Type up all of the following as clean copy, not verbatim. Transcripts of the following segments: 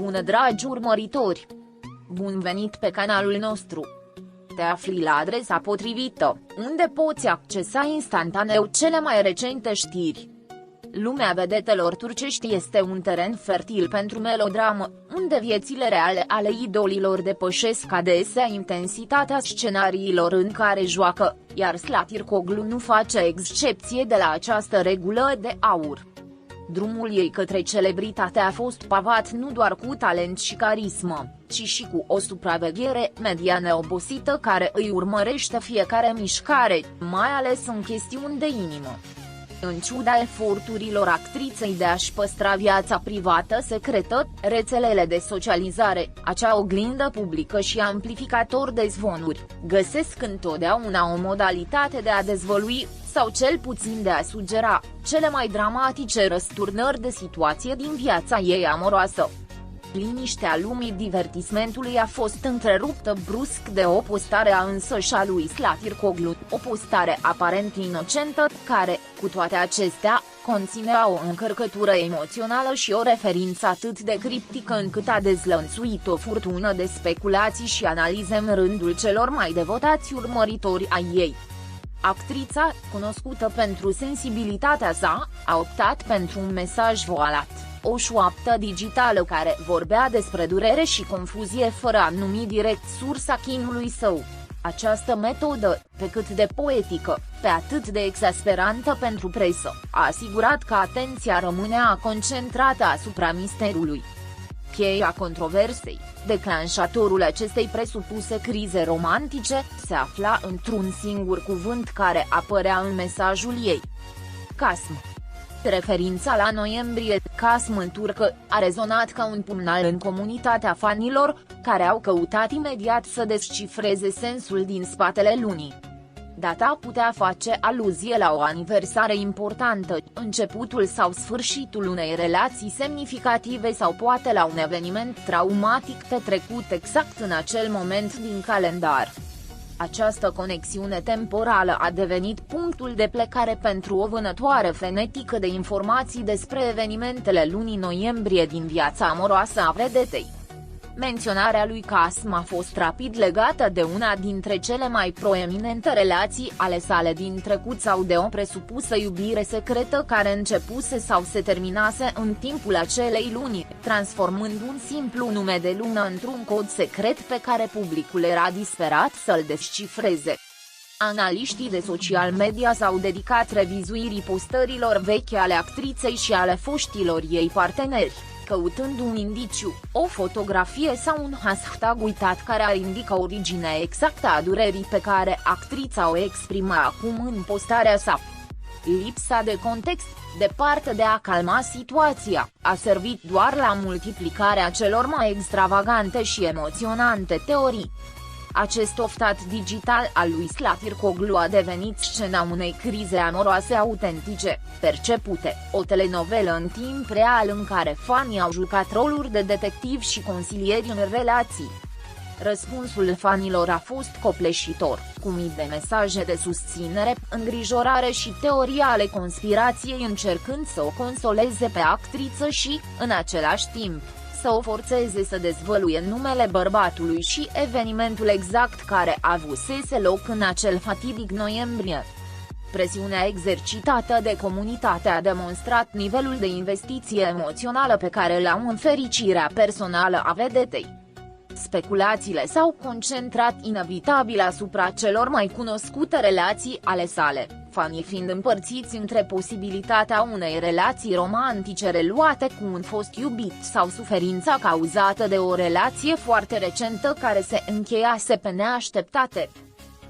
bună, dragi urmăritori! Bun venit pe canalul nostru! Te afli la adresa potrivită, unde poți accesa instantaneu cele mai recente știri. Lumea vedetelor turcești este un teren fertil pentru melodramă, unde viețile reale ale idolilor depășesc adesea intensitatea scenariilor în care joacă, iar Zlatirkoglu nu face excepție de la această regulă de aur. Drumul ei către celebritate a fost pavat nu doar cu talent și carismă, ci și cu o supraveghere media neobosită care îi urmărește fiecare mișcare, mai ales în chestiuni de inimă. În ciuda eforturilor actriței de a-și păstra viața privată secretă, rețelele de socializare, acea oglindă publică și amplificator de zvonuri, găsesc întotdeauna o modalitate de a dezvălui, sau cel puțin de a sugera, cele mai dramatice răsturnări de situație din viața ei amoroasă. Liniștea lumii divertismentului a fost întreruptă brusc de o postare a însăși a lui Zlatirkoglu, o postare aparent inocentă, care, cu toate acestea, conținea o încărcătură emoțională și o referință atât de criptică încât a dezlănțuit o furtună de speculații și analize în rândul celor mai devotați urmăritori ai ei. Actrița, cunoscută pentru sensibilitatea sa, a optat pentru un mesaj voalat, o șoaptă digitală care vorbea despre durere și confuzie fără a numi direct sursa chinului său. Această metodă, pe cât de poetică, pe atât de exasperantă pentru presă, a asigurat că atenția rămânea concentrată asupra misterului. Cheia controversei, declanșatorul acestei presupuse crize romantice, se afla într-un singur cuvânt care apărea în mesajul ei: casm. Referința la noiembrie, casm în turcă, a rezonat ca un pumnal în comunitatea fanilor, care au căutat imediat să descifreze sensul din spatele lunii. Data putea face aluzie la o aniversare importantă, începutul sau sfârșitul unei relații semnificative sau poate la un eveniment traumatic petrecut exact în acel moment din calendar. Această conexiune temporală a devenit punctul de plecare pentru o vânătoare frenetică de informații despre evenimentele lunii noiembrie din viața amoroasă a vedetei. Menționarea lui Casm a fost rapid legată de una dintre cele mai proeminente relații ale sale din trecut sau de o presupusă iubire secretă care începuse sau se terminase în timpul acelei luni, transformând un simplu nume de lună într-un cod secret pe care publicul era disperat să-l descifreze. Analiștii de social media s-au dedicat revizuirii postărilor vechi ale actriței și ale foștilor ei parteneri, căutând un indiciu, o fotografie sau un hashtag uitat care ar indica originea exactă a durerii pe care actrița o exprimă acum în postarea sa. Lipsa de context, departe de a calma situația, a servit doar la multiplicarea celor mai extravagante și emoționante teorii. Acest oftat digital al lui Zlatirkoglu a devenit scena unei crize amoroase autentice, percepute, o telenovelă în timp real în care fanii au jucat roluri de detectivi și consilieri în relații. Răspunsul fanilor a fost copleșitor, cu mii de mesaje de susținere, îngrijorare și teorii ale conspirației încercând să o consoleze pe actriță și, în același timp, să o forțeze să dezvăluie numele bărbatului și evenimentul exact care avusese loc în acel fatidic noiembrie. Presiunea exercitată de comunitate a demonstrat nivelul de investiție emoțională pe care l-au în fericirea personală a vedetei. Speculațiile s-au concentrat inevitabil asupra celor mai cunoscute relații ale sale, fanii fiind împărțiți între posibilitatea unei relații romantice reluate cu un fost iubit sau suferința cauzată de o relație foarte recentă care se încheiase pe neașteptate.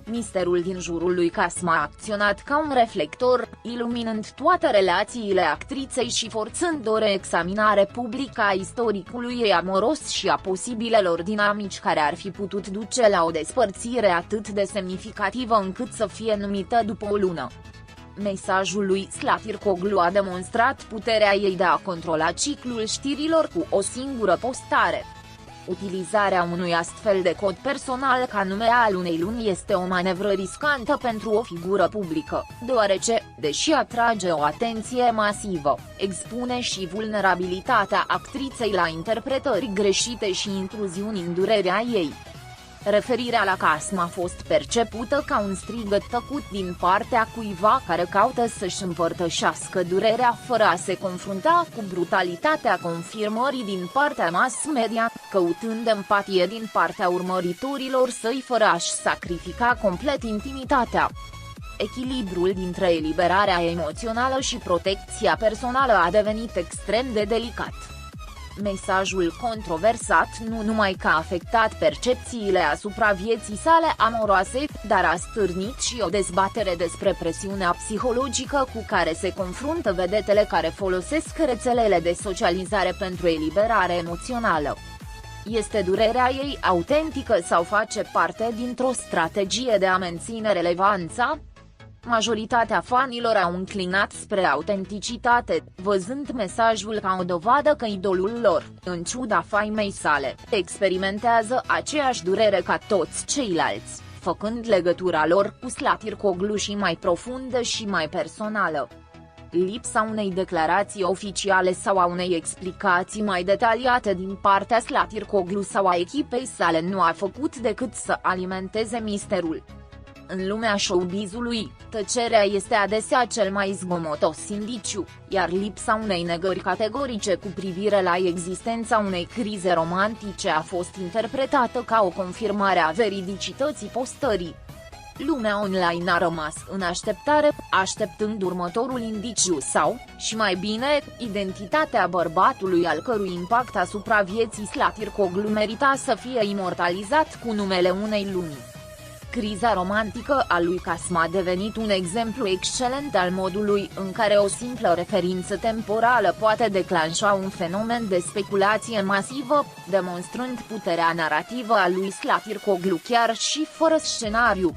Misterul din jurul lui Casm a acționat ca un reflector, iluminând toate relațiile actriței și forțând o reexaminare publică a istoricului ei amoros și a posibilelor dinamici care ar fi putut duce la o despărțire atât de semnificativă încât să fie numită după o lună. Mesajul lui Zlatirkoglu a demonstrat puterea ei de a controla ciclul știrilor cu o singură postare. Utilizarea unui astfel de cod personal ca nume al unei luni este o manevră riscantă pentru o figură publică, deoarece, deși atrage o atenție masivă, expune și vulnerabilitatea actriței la interpretări greșite și intruziuni în durerea ei. Referirea la Casma a fost percepută ca un strigăt tăcut din partea cuiva care caută să-și împărtășească durerea fără a se confrunta cu brutalitatea confirmării din partea mass media, căutând empatie din partea urmăritorilor săi fără a-și sacrifica complet intimitatea. Echilibrul dintre eliberarea emoțională și protecția personală a devenit extrem de delicat. Mesajul controversat nu numai că a afectat percepțiile asupra vieții sale amoroase, dar a stârnit și o dezbatere despre presiunea psihologică cu care se confruntă vedetele care folosesc rețelele de socializare pentru eliberare emoțională. Este durerea ei autentică sau face parte dintr-o strategie de a menține relevanța? Majoritatea fanilor au înclinat spre autenticitate, văzând mesajul ca o dovadă că idolul lor, în ciuda faimei sale, experimentează aceeași durere ca toți ceilalți, făcând legătura lor cu Slatircoglu și mai profundă și mai personală. Lipsa unei declarații oficiale sau a unei explicații mai detaliate din partea Slatircoglu sau a echipei sale nu a făcut decât să alimenteze misterul. În lumea showbizului, tăcerea este adesea cel mai zgomotos indiciu, iar lipsa unei negări categorice cu privire la existența unei crize romantice a fost interpretată ca o confirmare a veridicității postării. Lumea online a rămas în așteptare, așteptând următorul indiciu sau, și mai bine, identitatea bărbatului al cărui impact asupra vieții Slatircoglu merita să fie imortalizat cu numele unei luni. Criza romantică a lui Casma a devenit un exemplu excelent al modului în care o simplă referință temporală poate declanșa un fenomen de speculație masivă, demonstrând puterea narrativă a lui Slatircoglu chiar și fără scenariu.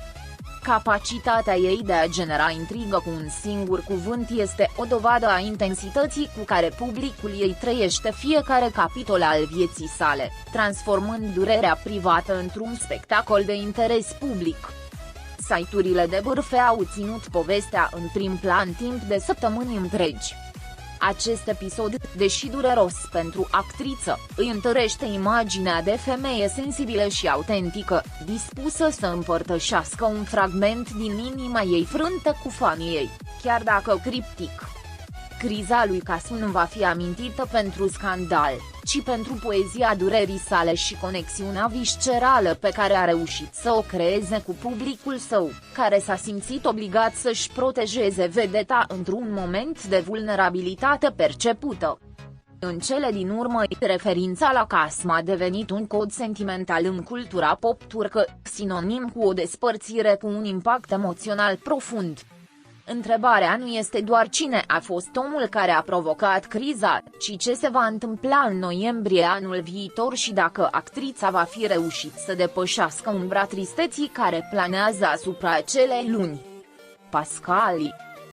Capacitatea ei de a genera intrigă cu un singur cuvânt este o dovadă a intensității cu care publicul ei trăiește fiecare capitol al vieții sale, transformând durerea privată într-un spectacol de interes public. Site-urile de bârfe au ținut povestea în prim plan timp de săptămâni întregi. Acest episod, deși dureros pentru actriță, îi întărește imaginea de femeie sensibilă și autentică, dispusă să împărtășească un fragment din inima ei frântă cu fanii ei, chiar dacă criptic. Criza lui Casma nu va fi amintită pentru scandal, ci pentru poezia durerii sale și conexiunea viscerală pe care a reușit să o creeze cu publicul său, care s-a simțit obligat să-și protejeze vedeta într-un moment de vulnerabilitate percepută. În cele din urmă, referința la Casma a devenit un cod sentimental în cultura pop turcă, sinonim cu o despărțire cu un impact emoțional profund. Întrebarea nu este doar cine a fost omul care a provocat criza, ci ce se va întâmpla în noiembrie anul viitor și dacă actrița va fi reușit să depășească umbra tristeții care planează asupra acelei luni. Pascali